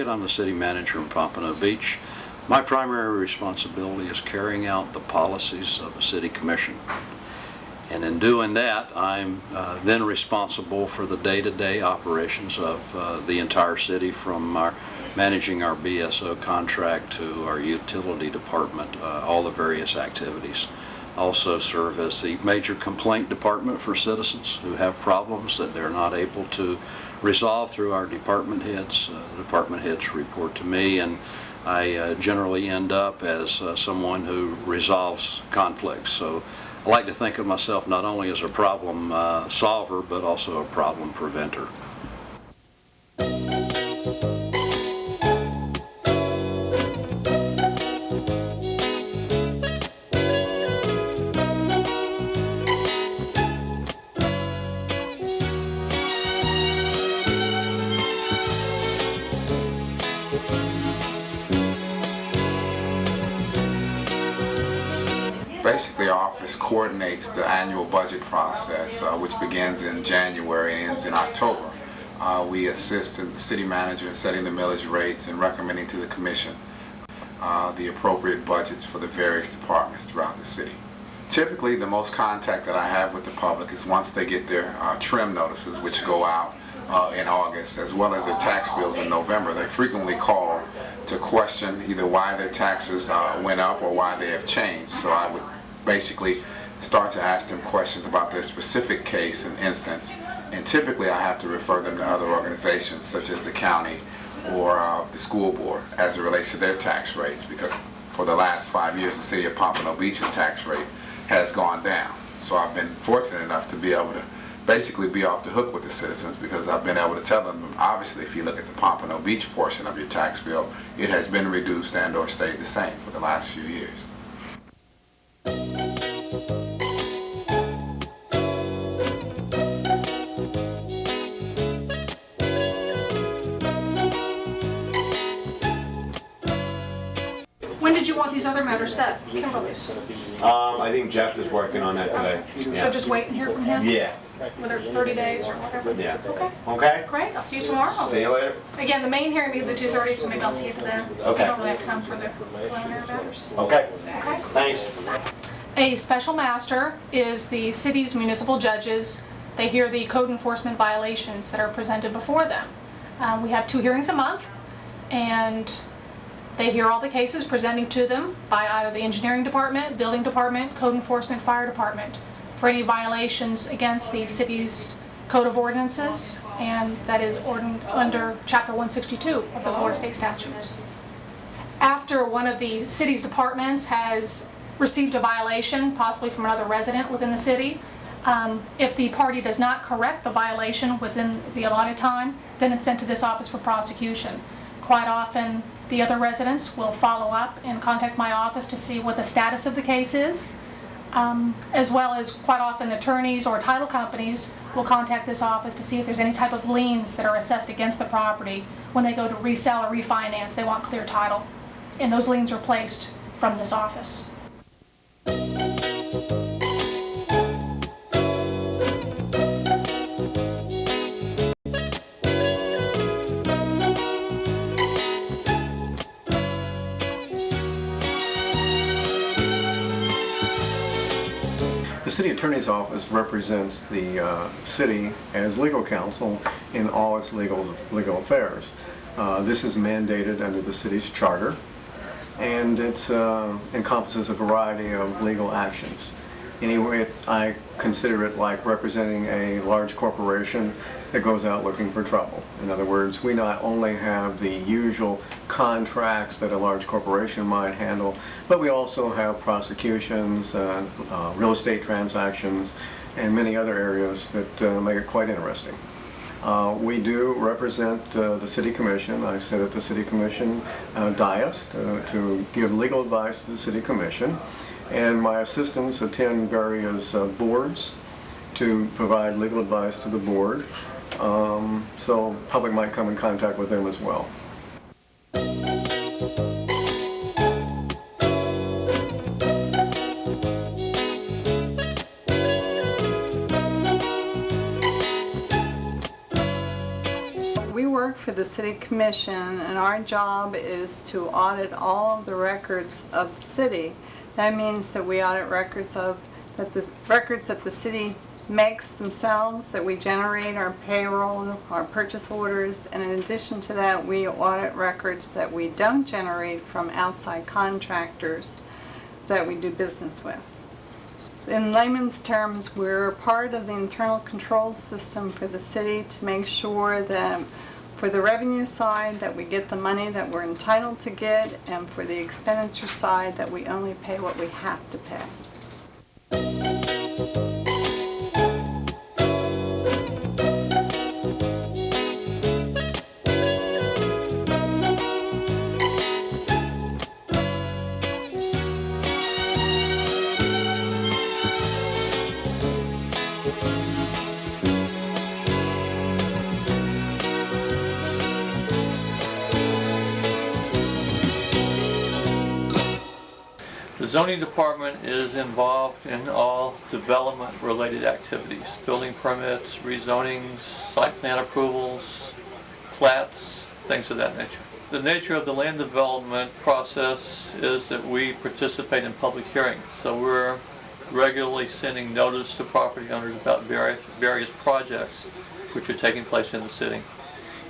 Hargett. I'm the city manager in Pompano Beach. My primary responsibility is carrying out the policies of the city commission. And in doing that, I'm then responsible for the day-to-day operations of the entire city, from managing our BSO contract to our utility department, all the various activities. Also serve as the major complaint department for citizens who have problems that they're not able to resolve through our department heads. The department heads report to me, and I generally end up as someone who resolves conflicts. So I like to think of myself not only as a problem solver, but also a problem preventer. Basically, our office coordinates the annual budget process, which begins in January and ends in October. We assist the city manager in setting the millage rates and recommending to the commission the appropriate budgets for the various departments throughout the city. Typically, the most contact that I have with the public is once they get their trim notices, which go out in August, as well as their tax bills in November. They frequently call to question either why their taxes went up or why they have changed. So I would basically start to ask them questions about their specific case and instance, and typically I have to refer them to other organizations such as the county or the school board as it relates to their tax rates, because for the last 5 years the city of Pompano Beach's tax rate has gone down. So I've been fortunate enough to be able to basically be off the hook with the citizens, because I've been able to tell them, obviously, if you look at the Pompano Beach portion of your tax bill, it has been reduced and or stayed the same for the last few years. When did you want these other matters set? Kimberly's. I think Jeff is working on that today. Yeah. So just wait and hear from him? Yeah. Whether it's 30 days or whatever? Yeah. Okay. Okay? Great. I'll see you tomorrow. See you later. Again, the main hearing begins at 2:30, so maybe I'll see you then. Okay. You don't really have to come for the preliminary matters. Okay. Okay. Thanks. A special master is the city's municipal judges. They hear the code enforcement violations that are presented before them. We have 2 hearings a month, and they hear all the cases presenting to them by either the engineering department, building department, code enforcement, fire department for any violations against the city's code of ordinances, and that is under Chapter 162 of the Florida State Statutes. After one of the city's departments has received a violation, possibly from another resident within the city, if the party does not correct the violation within the allotted time, then it's sent to this office for prosecution. Quite often, the other residents will follow up and contact my office to see what the status of the case is, as well as quite often attorneys or title companies will contact this office to see if there's any type of liens that are assessed against the property. When they go to resell or refinance, they want clear title, and those liens are placed from this office. The City Attorney's Office represents the city as legal counsel in all its legal affairs. This is mandated under the city's charter, and it encompasses a variety of legal actions. Anyway, I consider it like representing a large corporation that goes out looking for trouble. In other words, we not only have the usual contracts that a large corporation might handle, but we also have prosecutions, real estate transactions, and many other areas that make it quite interesting. We do represent the City Commission. I sit at the City Commission dais to give legal advice to the City Commission, and my assistants attend various boards to provide legal advice to the board, so public might come in contact with them as well. We work for the City Commission, and our job is to audit all of the records of the city. That means that we audit records that the city makes themselves, that we generate our payroll, our purchase orders, and in addition to that, we audit records that we don't generate from outside contractors that we do business with. In layman's terms, we're part of the internal control system for the city to make sure that for the revenue side that we get the money that we're entitled to get, and for the expenditure side that we only pay what we have to pay. The zoning department is involved in all development-related activities, building permits, rezonings, site plan approvals, plats, things of that nature. The nature of the land development process is that we participate in public hearings, so we're regularly sending notice to property owners about various projects which are taking place in the city.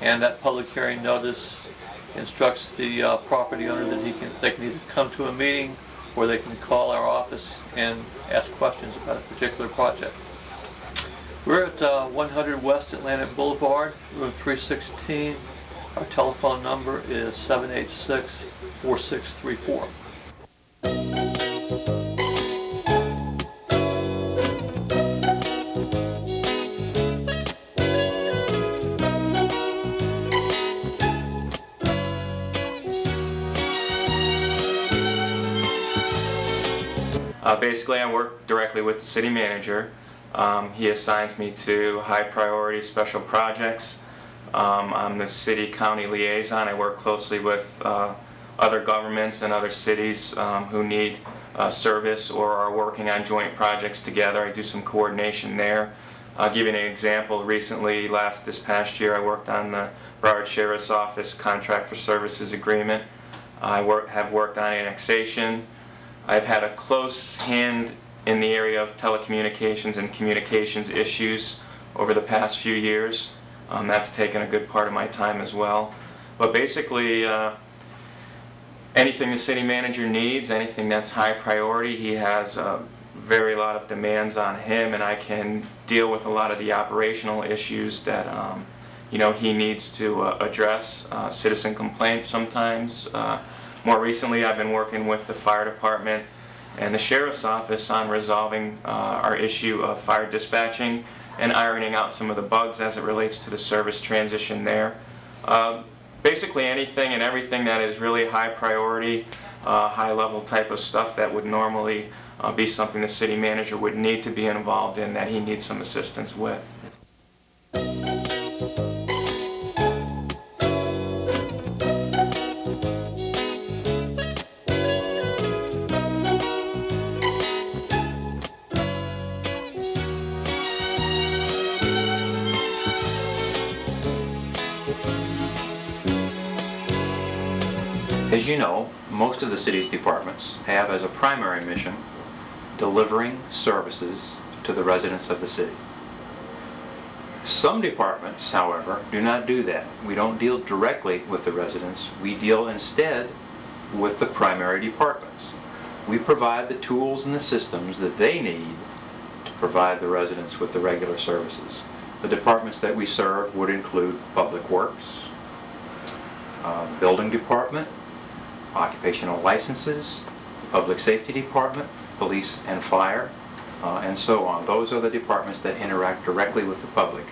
And that public hearing notice instructs the property owner that they can either come to a meeting or they can call our office and ask questions about a particular project. We're at 100 West Atlantic Boulevard, room 316. Our telephone number is 786-4634. Basically, I work directly with the city manager. He assigns me to high priority special projects. I'm the city-county liaison. I work closely with other governments and other cities who need service or are working on joint projects together. I do some coordination there. I'll give you an example. Recently, this past year, I worked on the Broward Sheriff's Office Contract for Services Agreement. I have worked on annexation. I've had a close hand in the area of telecommunications and communications issues over the past few years. That's taken a good part of my time as well. But basically, anything the city manager needs, anything that's high priority, he has a lot of demands on him, and I can deal with a lot of the operational issues that he needs to address. Citizen complaints sometimes. More recently, I've been working with the fire department and the sheriff's office on resolving our issue of fire dispatching and ironing out some of the bugs as it relates to the service transition there. Basically anything and everything that is really high priority, high level type of stuff that would normally be something the city manager would need to be involved in, that he needs some assistance with. As you know, most of the city's departments have as a primary mission delivering services to the residents of the city. Some departments, however, do not do that. We don't deal directly with the residents. We deal instead with the primary departments. We provide the tools and the systems that they need to provide the residents with the regular services. The departments that we serve would include Public Works, Building Department, Occupational Licenses, Public Safety Department, Police and Fire, and so on. Those are the departments that interact directly with the public.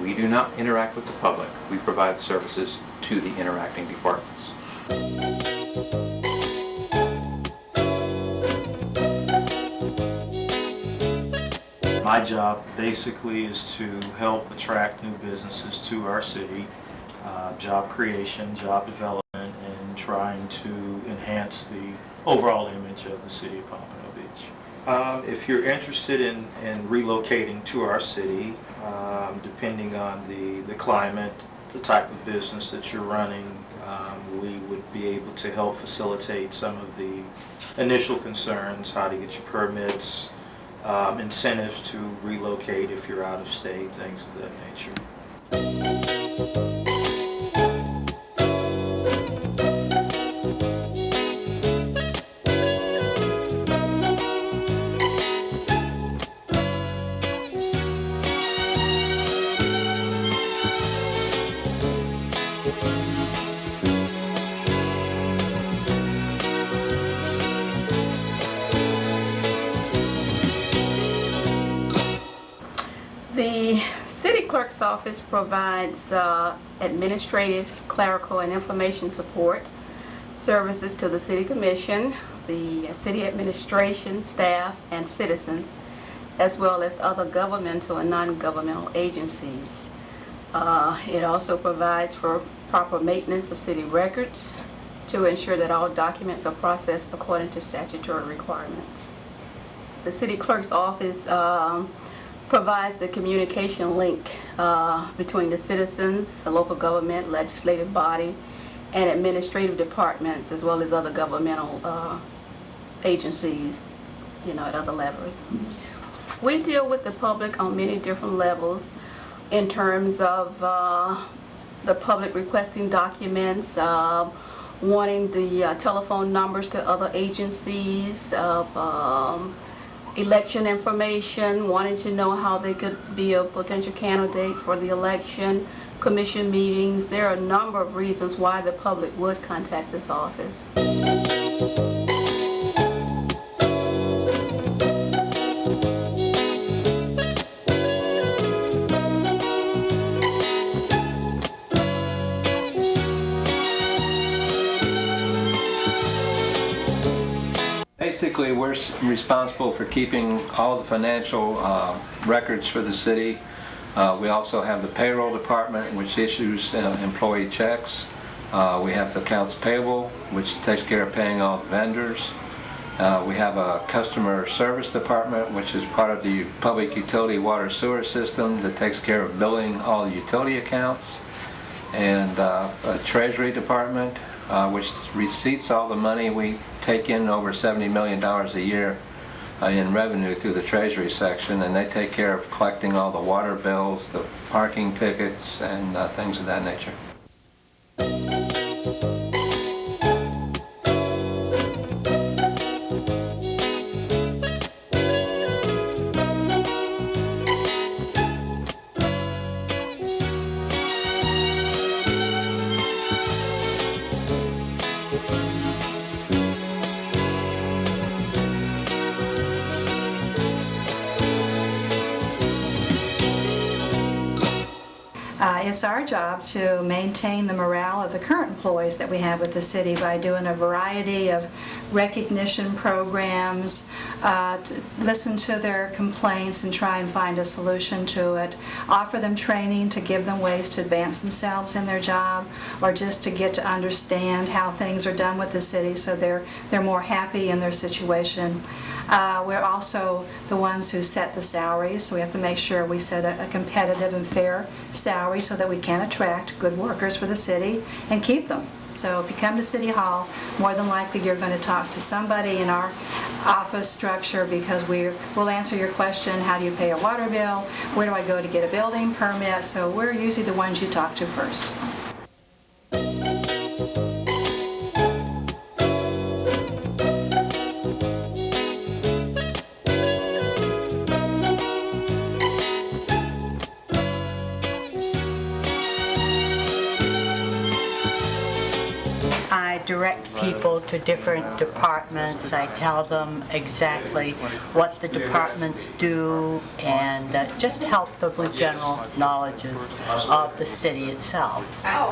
We do not interact with the public. We provide services to the interacting departments. My job basically is to help attract new businesses to our city, job creation, job development, and trying to enhance the overall image of the city of Pompano Beach. If you're interested in relocating to our city, depending on the climate, the type of business that you're running. We would be able to help facilitate some of the initial concerns, how to get your permits, incentives to relocate if you're out of state, things of that nature. The city clerk's office provides administrative, clerical, and information support services to the city commission, the city administration, staff, and citizens, as well as other governmental and non-governmental agencies. It also provides for proper maintenance of city records to ensure that all documents are processed according to statutory requirements. The city clerk's office provides the communication link between the citizens, the local government, legislative body, and administrative departments, as well as other governmental agencies, at other levels. We deal with the public on many different levels in terms of the public requesting documents, wanting the telephone numbers to other agencies, election information, wanting to know how they could be a potential candidate for the election, commission meetings. There are a number of reasons why the public would contact this office. Basically, we're responsible for keeping all the financial records for the city. We also have the payroll department, which issues employee checks. We have the accounts payable, which takes care of paying all the vendors. We have a customer service department, which is part of the public utility water sewer system that takes care of billing all the utility accounts. And a treasury department, which receipts all the money. We take in over $70 million a year in revenue through the treasury section, and they take care of collecting all the water bills, the parking tickets, and things of that nature. It's our job to maintain the morale of the current employees that we have with the city by doing a variety of recognition programs, to listen to their complaints and try and find a solution to it, offer them training to give them ways to advance themselves in their job, or just to get to understand how things are done with the city so they're more happy in their situation. We're also the ones who set the salaries, so we have to make sure we set a competitive and fair salary so that we can attract good workers for the city and keep them. So if you come to City Hall, more than likely you're going to talk to somebody in our office structure, because we'll answer your question, how do you pay a water bill, where do I go to get a building permit, so we're usually the ones you talk to first. Direct people to different departments. I tell them exactly what the departments do, and just help them with general knowledge of the city itself.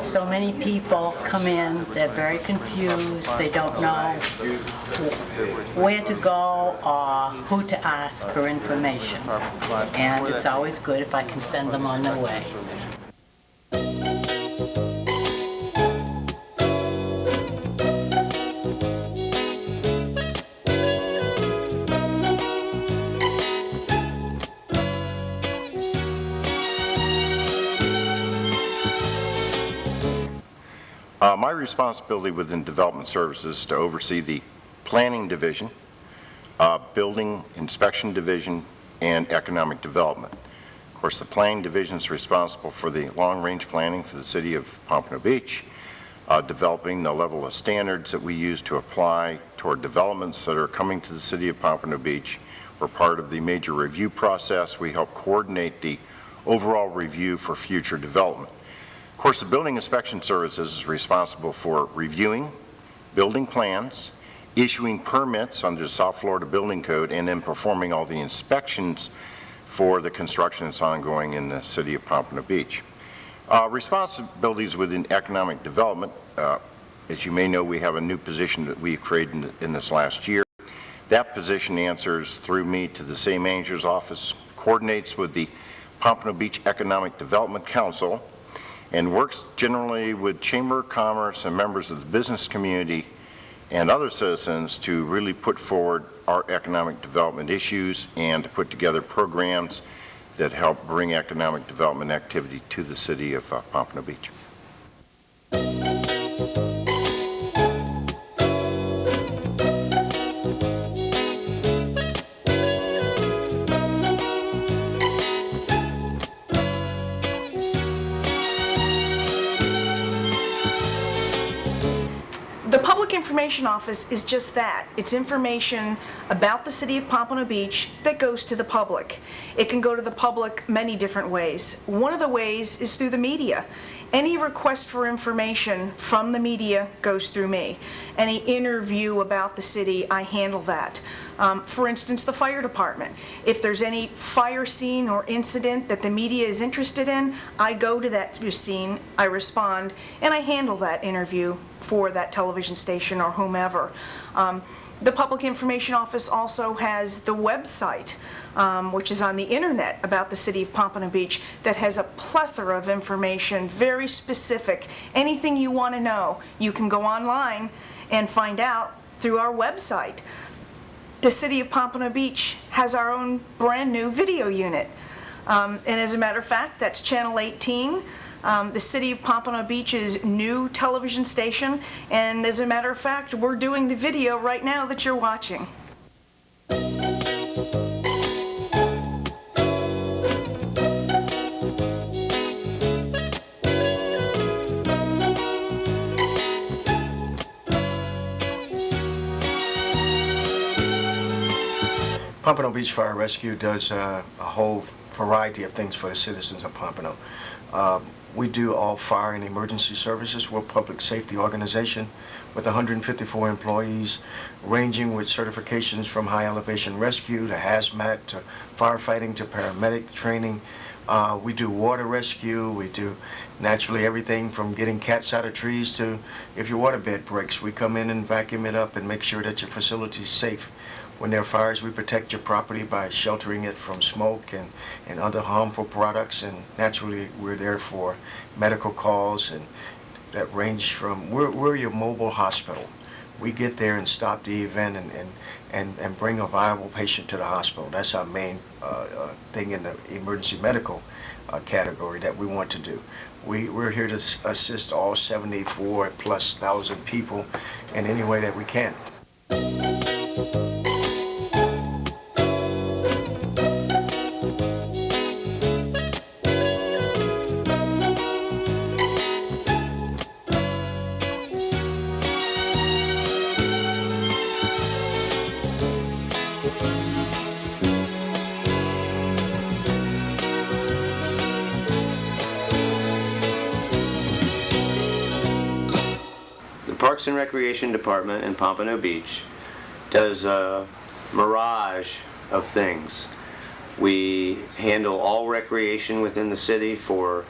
So many people come in, they're very confused, they don't know where to go or who to ask for information. And it's always good if I can send them on their way. responsibility within Development Services is to oversee the Planning Division, Building Inspection Division, and Economic Development. Of course, the Planning Division is responsible for the long-range planning for the city of Pompano Beach, developing the level of standards that we use to apply toward developments that are coming to the city of Pompano Beach. We're part of the major review process. We help coordinate the overall review for future development. Of course, the Building Inspection Services is responsible for reviewing building plans, issuing permits under the South Florida Building Code, and then performing all the inspections for the construction that's ongoing in the city of Pompano Beach. Responsibilities within economic development, as you may know, we have a new position that we created in this last year. That position answers through me to the city manager's office, coordinates with the Pompano Beach Economic Development Council, and works generally with Chamber of Commerce and members of the business community and other citizens to really put forward our economic development issues and to put together programs that help bring economic development activity to the city of Pompano Beach. The Public Information Office is just that. It's information about the city of Pompano Beach that goes to the public. It can go to the public many different ways. One of the ways is through the media. Any request for information from the media goes through me. Any interview about the city, I handle that. For instance, the fire department. If there's any fire scene or incident that the media is interested in, I go to that scene, I respond, and I handle that interview for that television station or whomever. The Public Information Office also has the website, which is on the internet about the city of Pompano Beach, that has a plethora of information, very specific. Anything you want to know, you can go online and find out through our website. The city of Pompano Beach has our own brand new video unit. And as a matter of fact, that's Channel 18. The city of Pompano Beach's new television station, and as a matter of fact, we're doing the video right now that you're watching. Pompano Beach Fire Rescue does a whole variety of things for the citizens of Pompano. We do all fire and emergency services. We're a public safety organization with 154 employees, ranging with certifications from high elevation rescue to hazmat to firefighting to paramedic training. We do water rescue. We do naturally everything from getting cats out of trees to if your waterbed breaks, we come in and vacuum it up and make sure that your facility is safe. When there are fires, we protect your property by sheltering it from smoke and other harmful products, and naturally we're there for medical calls and that range from, we're your mobile hospital. We get there and stop the event and bring a viable patient to the hospital. That's our main thing in the emergency medical category that we want to do. We're here to assist all 74,000+ people in any way that we can. Parks and Recreation Department in Pompano Beach does a mirage of things. We handle all recreation within the city for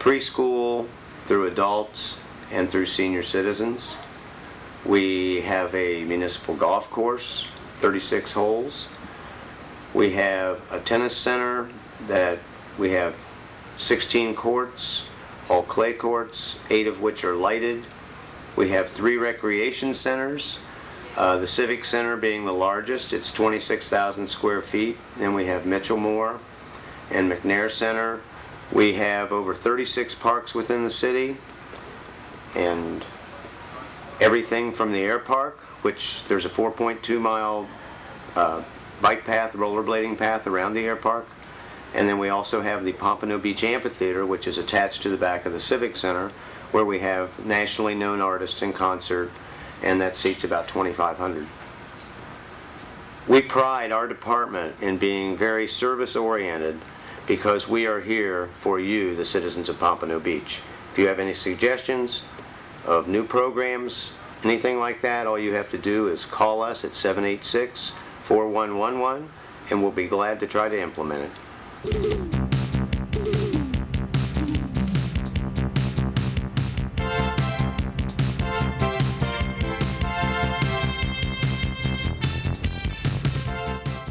preschool, through adults, and through senior citizens. We have a municipal golf course, 36 holes. We have a tennis center that we have 16 courts, all clay courts, 8 of which are lighted. We have 3 recreation centers, the Civic Center being the largest. It's 26,000 square feet. Then we have Mitchell Moore and McNair Center. We have over 36 parks within the city, and everything from the air park, which there's a 4.2 mile bike path, rollerblading path around the air park. And then we also have the Pompano Beach Amphitheater, which is attached to the back of the Civic Center, where we have nationally known artists in concert, and that seats about 2,500. We pride our department in being very service-oriented because we are here for you, the citizens of Pompano Beach. If you have any suggestions of new programs, anything like that, all you have to do is call us at 786-4111, and we'll be glad to try to implement it.